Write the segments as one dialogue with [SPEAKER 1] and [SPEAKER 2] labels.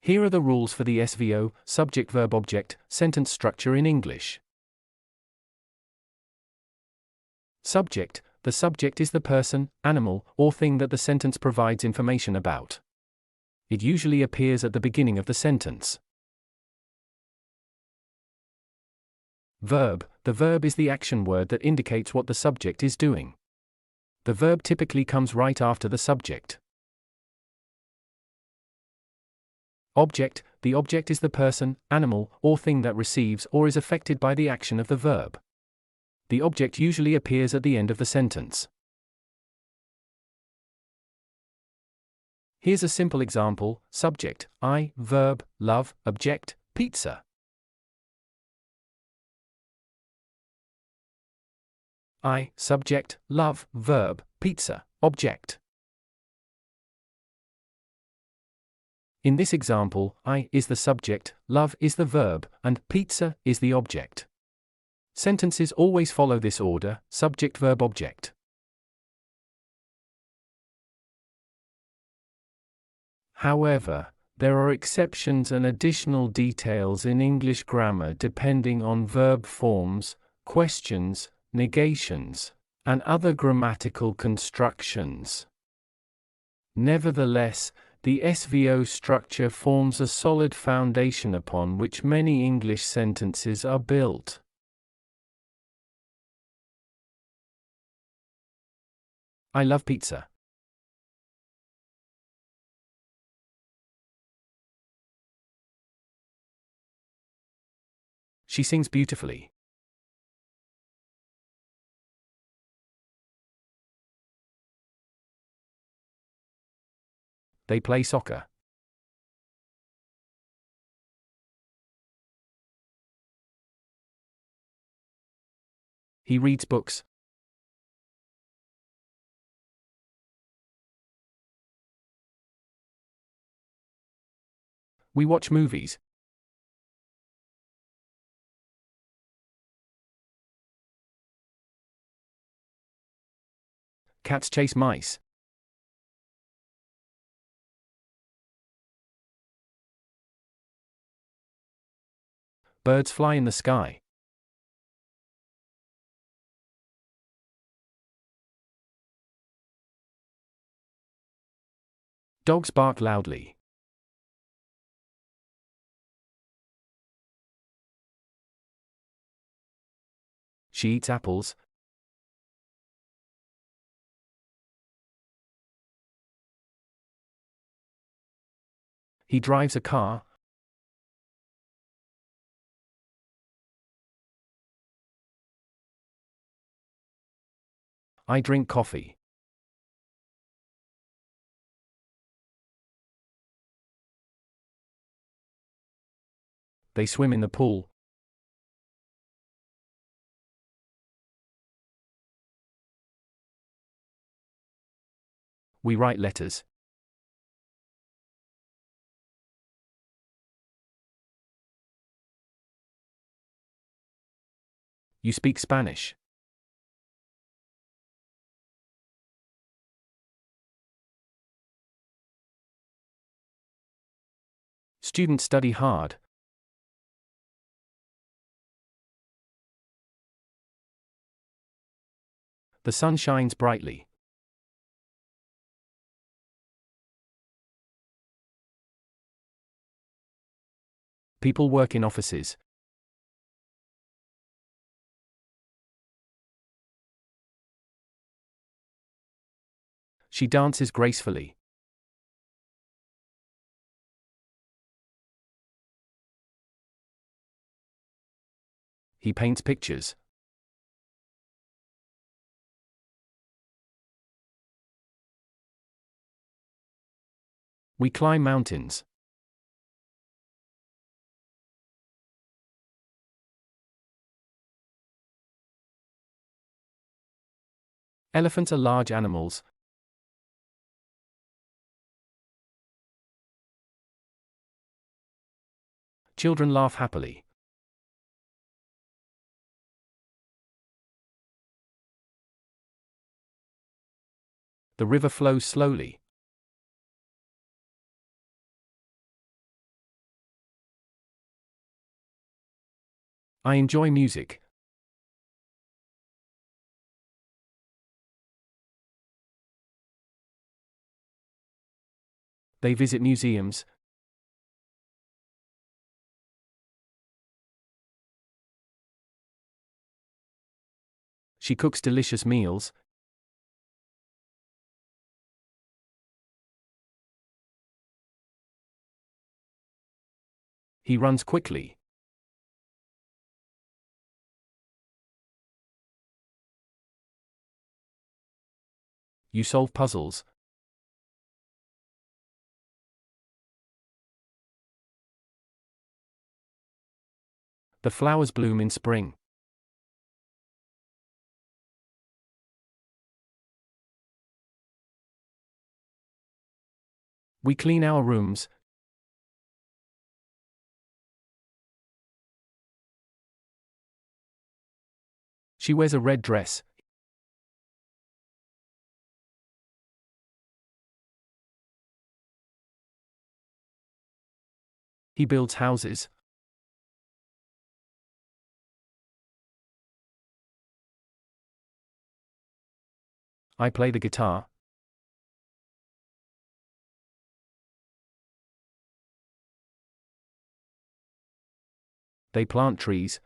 [SPEAKER 1] Here are the rules for the SVO, subject-verb-object, sentence structure in English. Subject. The subject is the person, animal, or thing that the sentence provides information about. It usually appears at the beginning of the sentence. Verb. The verb is the action word that indicates what the subject is doing. The verb typically comes right after the subject. Object. The object is the person, animal, or thing that receives or is affected by the action of the verb. The object usually appears at the end of the sentence. Here's a simple example: subject, I, verb, love, object, pizza. I, subject, love, verb, pizza, object. In this example, I is the subject, love is the verb, and pizza is the object. Sentences always follow this order: subject, verb, object. However, there are exceptions and additional details in English grammar depending on verb forms, questions, negations, and other grammatical constructions. Nevertheless, the SVO structure forms a solid foundation upon which many English sentences are built. I love pizza. She sings beautifully. They play soccer. He reads books. We watch movies. Cats chase mice. Birds fly in the sky. Dogs bark loudly. She eats apples. He drives a car. I drink coffee. They swim in the pool. We write letters. You speak Spanish. Students study hard. The sun shines brightly. People work in offices. She dances gracefully. He paints pictures. We climb mountains. Elephants are large animals. Children laugh happily. The river flows slowly. I enjoy music. They visit museums. She cooks delicious meals. He runs quickly. You solve puzzles. The flowers bloom in spring. We clean our rooms. She wears a red dress. He builds houses. I play the guitar. They plant trees.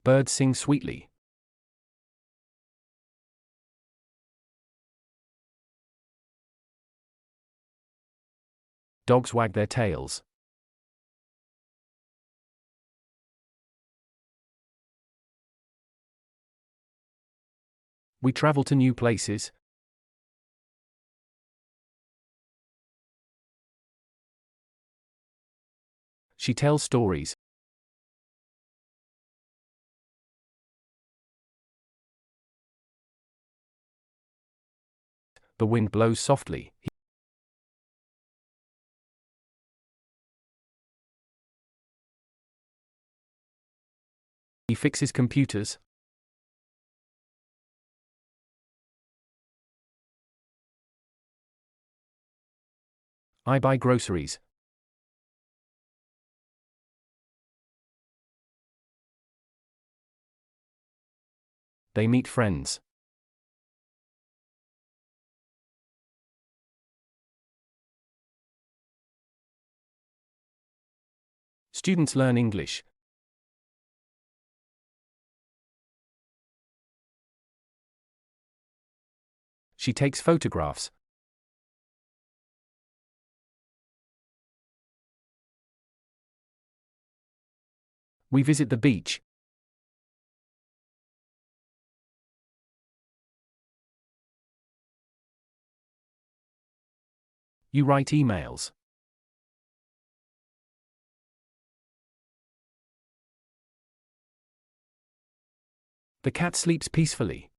[SPEAKER 1] Birds sing sweetly. Dogs wag their tails. We travel to new places. She tells stories. The wind blows softly. He fixes computers. I buy groceries. They meet friends. Students learn English. She takes photographs. We visit the beach. You write emails. The cat sleeps peacefully.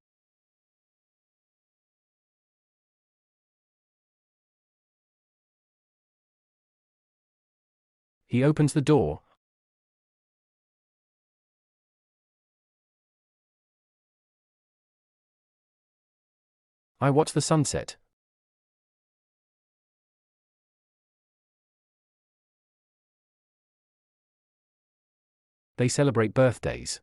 [SPEAKER 1] He opens the door. I watch the sunset. They celebrate birthdays.